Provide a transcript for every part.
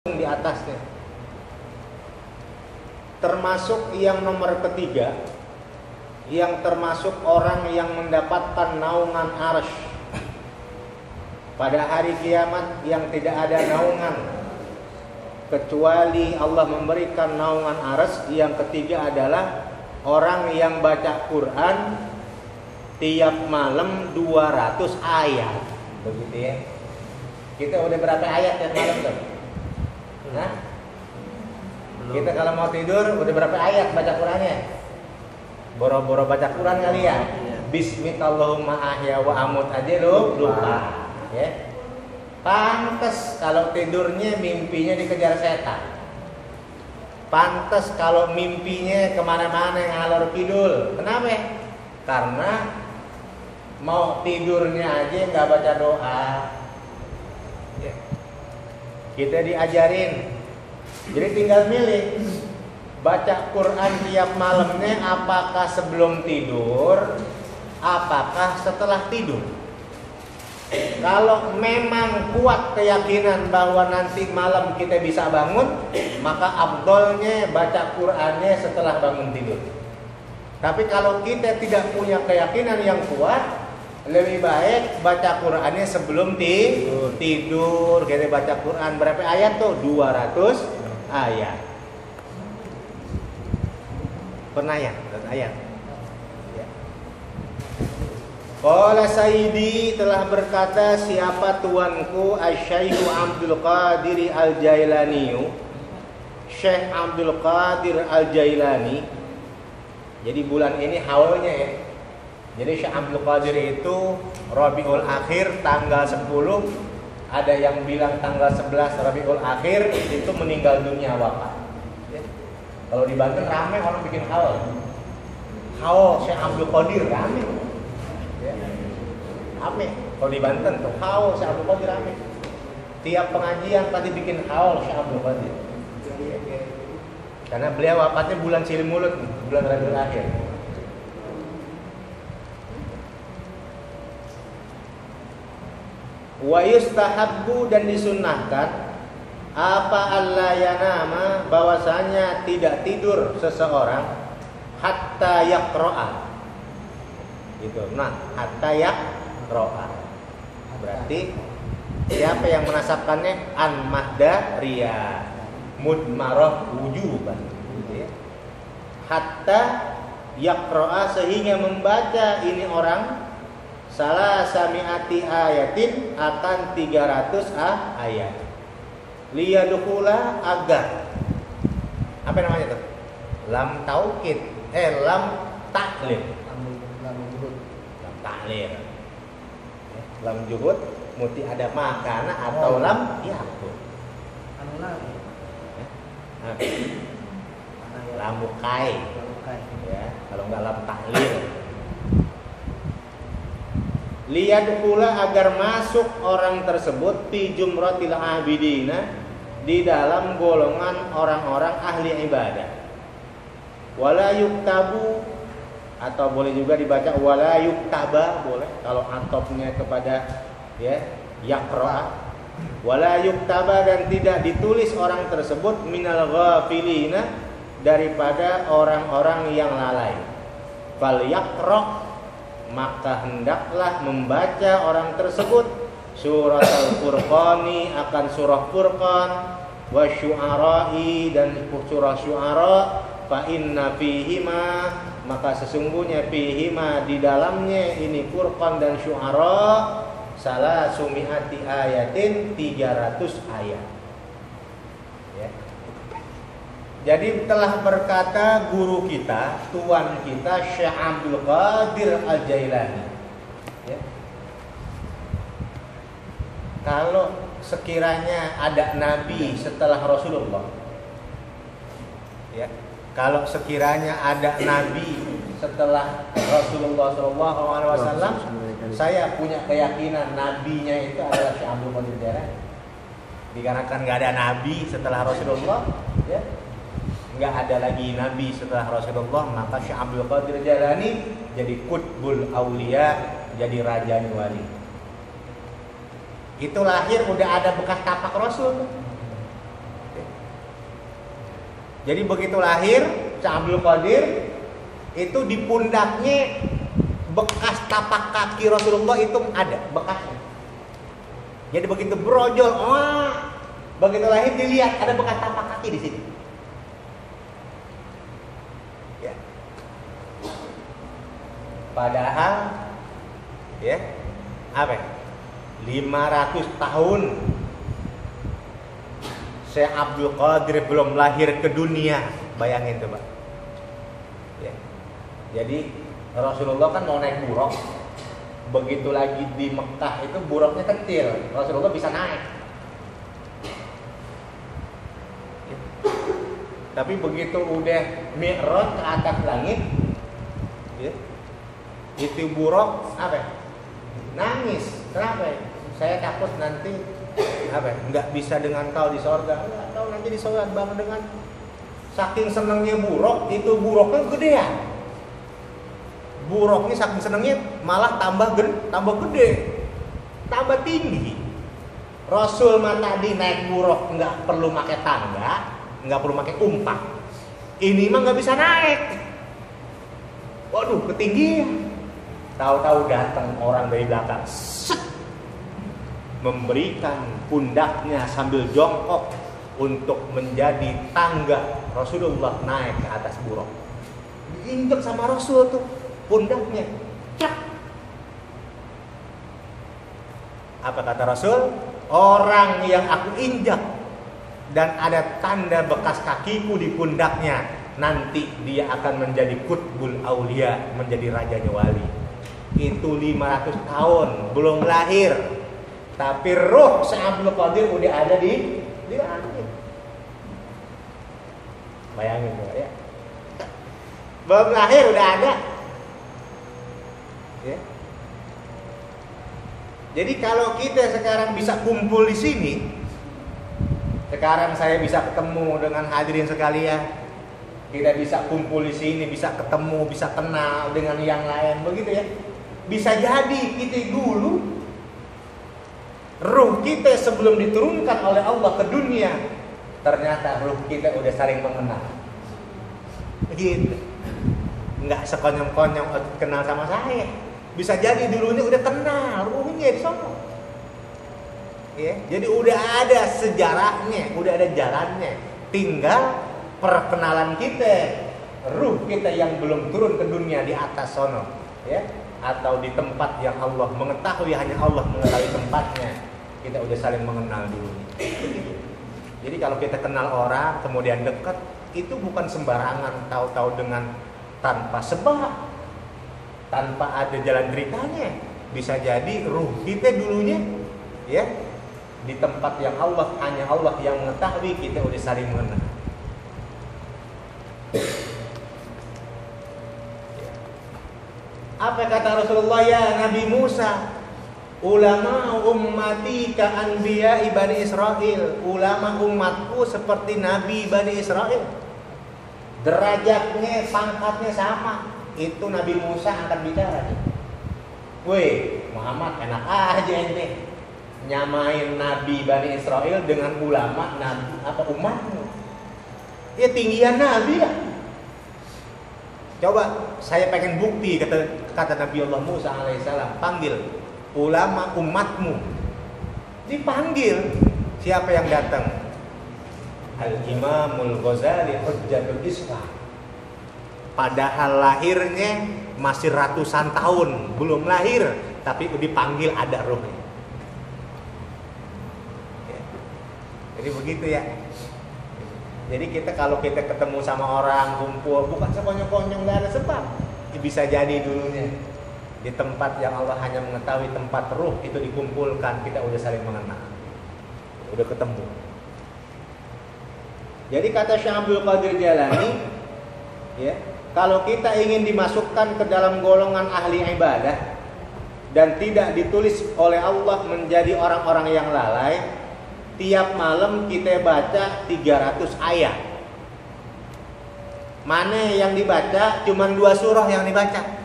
di atasnya. Termasuk yang nomor ketiga, yang termasuk orang yang mendapatkan naungan arsy pada hari kiamat, yang tidak ada naungan kecuali Allah memberikan naungan arsy. Yang ketiga adalah orang yang baca Quran tiap malam 200 ayat. Begitu ya. Kita udah berapa ayat tiap malam tuh? Nah, kita kalau mau tidur udah berapa ayat baca Qurannya? Boro-boro baca Quran kali ya. Bismillahirrahmanirrahim ahya wa amut aja lo lupa. Ya. Pantes kalau tidurnya mimpinya dikejar setan. Pantes kalau mimpinya kemana-mana ngalor kidul. Kenapa? Karena mau tidurnya aja nggak baca doa. Ya. Kita diajarin, jadi tinggal milih baca Quran tiap malamnya, apakah sebelum tidur, apakah setelah tidur. Kalau memang kuat keyakinan bahwa nanti malam kita bisa bangun, maka afdolnya baca Qurannya setelah bangun tidur. Tapi kalau kita tidak punya keyakinan yang kuat, lebih baik baca Qurannya sebelum tidur. Kita baca Quran berapa ayat tuh? 200 ayat. Pernah ya? Ayat. Ya. Qala Sayyidi, telah berkata siapa tuanku Asy-Syaikh Abdul Qadir Al-Jailani, Syekh Abdul Qadir Al-Jailani. Jadi bulan ini haulnya ya. Jadi Syekh Abdul Qadir itu Rabiul Akhir tanggal 10, ada yang bilang tanggal 11 Rabiul Akhir itu meninggal dunia, wafat. Ya. Kalau di Banten ramai orang bikin haul. Haul Syekh Abdul Qadir ramai. Ya. Ramai. Kalau di Banten tuh haul Syekh Abdul Qadir ramai. Tiap pengajian pasti bikin haul Syekh Abdul Qadir. Karena beliau wafatnya bulan Silimulut, bulan Rabiul Akhir. Wa yustahabbu, dan disunnahkan apa alla yanama, bahwasanya tidak tidur seseorang hatta yaqra'a. Gitu. Nah, hatta yaqra'a. Berarti siapa yang menasabkannya an mahdariyah mudmarah wujuban. Gitu ya. Hatta yaqra'a, sehingga membaca ini orang salah sami'ati ayatin, akan 300 ayat. Liyadukula, agar apa namanya tuh? Lam taukid, lam taklid. Lam taklid. Lam juhud muti ada makana atau lam yakun. Anu lagi. Lam mukai. Ya, kalau enggak lam taklid. Lihat pula agar masuk orang tersebut fi jumratil abidina, di dalam golongan orang-orang ahli ibadah. Wala yuktabu, atau boleh juga dibaca wala yuktaba, boleh kalau antopnya kepada ya yaqra. Wala yuktaba, dan tidak ditulis orang tersebut minal ghafilina, daripada orang-orang yang lalai. Fal yaqra, maka hendaklah membaca orang tersebut surat Al-Furqani, akan surah Furqan, wa syu'ara'i, dan surah Syu'ara. Fa inna fihima, maka sesungguhnya fihima, di dalamnya ini Furqan dan Syu'ara, salah sumi'ati ayatin, 300 ayat. Ya. Jadi telah berkata guru kita, tuan kita Syekh Abdul Qadir Al-Jailani, ya. Kalau sekiranya ada nabi setelah Rasulullah, ya. Kalau sekiranya ada nabi setelah Rasulullah SAW, saya punya keyakinan nabinya itu adalah Syekh Abdul Qadir Jailani. Dikarenakan nggak ada nabi setelah Rasulullah, ya. Nggak ada lagi nabi setelah Rasulullah, maka Syekh Abdul Qadir Jailani jadi qutbul auliya, jadi raja wali. Itu lahir udah ada bekas tapak Rasul. Jadi begitu lahir Syekh Abdul Qadir itu di pundaknya bekas tapak kaki Rasulullah itu ada bekasnya. Jadi begitu brojol, begitu lahir dilihat ada bekas tapak kaki di sini. Ya. Padahal ya apa? 500 tahun Syekh Abdul Qadir belum lahir ke dunia. Bayangin coba. Ya. Jadi Rasulullah kan mau naik buruk. Begitu lagi di Mekah itu buruknya kecil. Rasulullah bisa naik. Ya. Tapi begitu udah Mi'raj ke atas langit, ya, itu buruk apa? Nangis. Kenapa? Saya takut nanti nggak bisa dengan kau di sorga. Kau nanti di sorga bang dengan saking senangnya buruk itu buruknya gedean. Buruknya saking senangnya malah tambah gede, tambah tinggi. Rasul mah tadi naik buruk nggak perlu pakai tangga, nggak perlu pakai umpak. Ini mah nggak bisa naik. Waduh ketinggian. Tahu-tahu datang orang dari belakang. Memberikan pundaknya sambil jongkok untuk menjadi tangga Rasulullah naik ke atas buruk. Diinjak sama Rasul tuh pundaknya. Cak. Apa kata Rasul? Orang yang aku injak dan ada tanda bekas kakiku di pundaknya, nanti dia akan menjadi qutbul aulia, menjadi rajanya wali. Itu 500 tahun belum lahir. Tapi roh Syekh Abdul Qadir udah ada di langit. Bayangin ya. Belum lahir udah ada. Ya. Jadi kalau kita sekarang bisa kumpul di sini, sekarang saya bisa ketemu dengan hadirin sekalian, kita bisa kumpul di sini, bisa ketemu, bisa kenal dengan yang lain, begitu ya. Bisa jadi kita dulu ruh kita sebelum diturunkan oleh Allah ke dunia, ternyata ruh kita udah saling mengenal. Gitu. Nggak sekonyong-konyong kenal sama saya. Bisa jadi dulunya udah kenal ruhnya di sana. Ya, jadi udah ada sejarahnya, udah ada jalannya. Tinggal perkenalan kita, ruh kita yang belum turun ke dunia di atas sono, ya, atau di tempat yang Allah mengetahui, hanya Allah mengetahui tempatnya. Kita udah saling mengenal dulu. Jadi kalau kita kenal orang kemudian dekat, itu bukan sembarangan tahu-tahu dengan tanpa sebab, tanpa ada jalan ceritanya. Bisa jadi ruh kita dulunya, ya, di tempat yang Allah, hanya Allah yang mengetahui, kita udah saling mengenal. Apa kata Rasulullah, ya Nabi Musa, ulama ummati ka anbiya Bani Israel. Ulama umatku seperti Nabi Bani Israel. Derajatnya, pangkatnya sama. Itu Nabi Musa angkat bicara. Weh, Muhammad enak aja ente nyamain Nabi Bani Israel dengan ulama Nabi apa umatmu. Ya tinggian Nabi lah. Coba saya pengen bukti, kata Nabi Allah Musa alaihissalam, panggil ulama umatmu. Dipanggil, siapa yang datang? Al-Imamul Ghazali Hujjatul Islam. Padahal lahirnya masih ratusan tahun, belum lahir, tapi dipanggil ada rohnya. Ya. Jadi begitu ya. Jadi kita kalau kita ketemu sama orang, kumpul, bukan sekonyong-konyong, nggak ada sebab. Bisa jadi dulunya di tempat yang Allah hanya mengetahui, tempat ruh itu dikumpulkan, kita udah saling mengenal, udah ketemu. Jadi kata Syekh Abdul Qadir Jailani, ya, kalau kita ingin dimasukkan ke dalam golongan ahli ibadah dan tidak ditulis oleh Allah menjadi orang-orang yang lalai, tiap malam kita baca 300 ayat. Mana yang dibaca? Cuman 2 surah yang dibaca.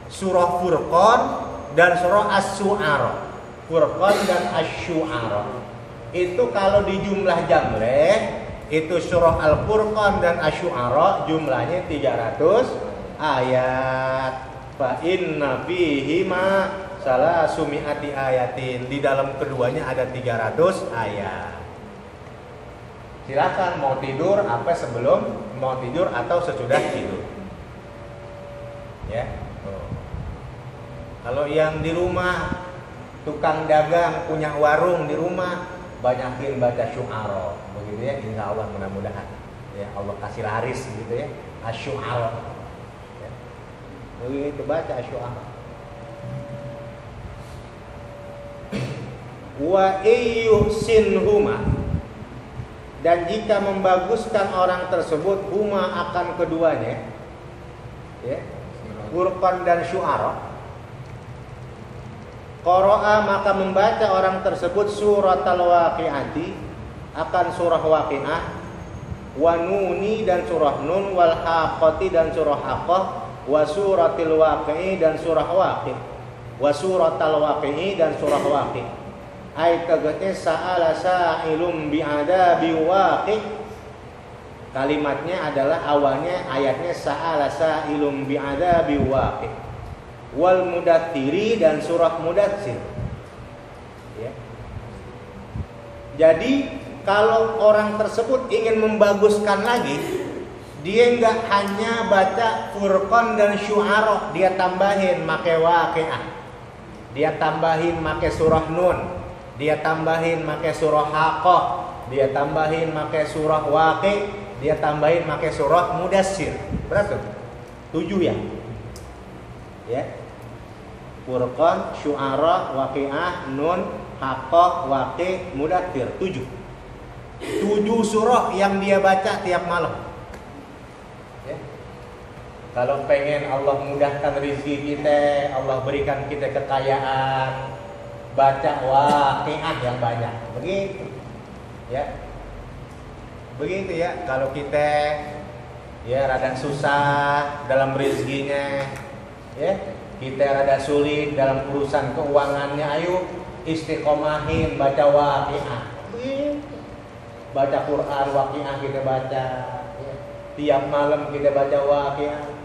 Surah Furqan dan surah Asy-Syu'ara. Furqan dan Asy-Syu'ara. Itu kalau di jumlah jamreh Itu surah Al-Furqan dan Asy-Syu'ara jumlahnya 300 ayat. Fa inna fihima salasumi'ati ayatin. Di dalam keduanya ada 300 ayat. Silakan mau tidur apa sebelum mau tidur atau sesudah tidur. Ya. Kalau yang di rumah tukang dagang punya warung di rumah, banyakin baca Syu'ara, begitu ya, insya Allah mudah-mudahan ya Allah kasih laris gitu ya, Asy-Syu'ara ya. Begitu baca Asy-Syu'ara. Wa iyyuhsinhuma, dan jika membaguskan orang tersebut huma akan keduanya ya, Furqan dan Syu'ara, qara'a maka membaca orang tersebut surat al-waqi'ati akan surah waqi'ah, wa nuni dan surah nun, wal haqqati dan surah haqqah, wa suratil waqi'i dan surah waqi', wa suratal waqi'i dan surah waqi'. Ayat tegasnya sa'ala sa'ilum bi'adabi waqi'. Kalimatnya adalah awalnya ayatnya sa'ala sa'ilum bi'adabi waqi'. Wal mudaththiri dan surah mudaththir ya. Jadi kalau orang tersebut ingin membaguskan lagi, dia nggak hanya baca Furqan dan Syu'ara, dia tambahin make waqi'ah, dia tambahin make surah nun, dia tambahin make surah haqqah, dia tambahin make surah waqi', dia tambahin make surah mudaththir. Berapa? 7 ya. Ya. Furqan, Syu'ara, Waqi'ah, Nun, Haqqah, Waqi', Mudaththir. 7 surah yang dia baca tiap malam ya. Kalau pengen Allah mudahkan rezeki kita, Allah berikan kita kekayaan, baca Waqi'ah yang banyak. Begitu ya. Begitu ya. Kalau kita ya rada susah dalam rezekinya ya, kita rada sulit dalam urusan keuangannya, ayo istiqomahin baca Waqi'ah. Baca Quran Waqi'ah kita baca ya. Tiap malam kita baca Waqi'ah.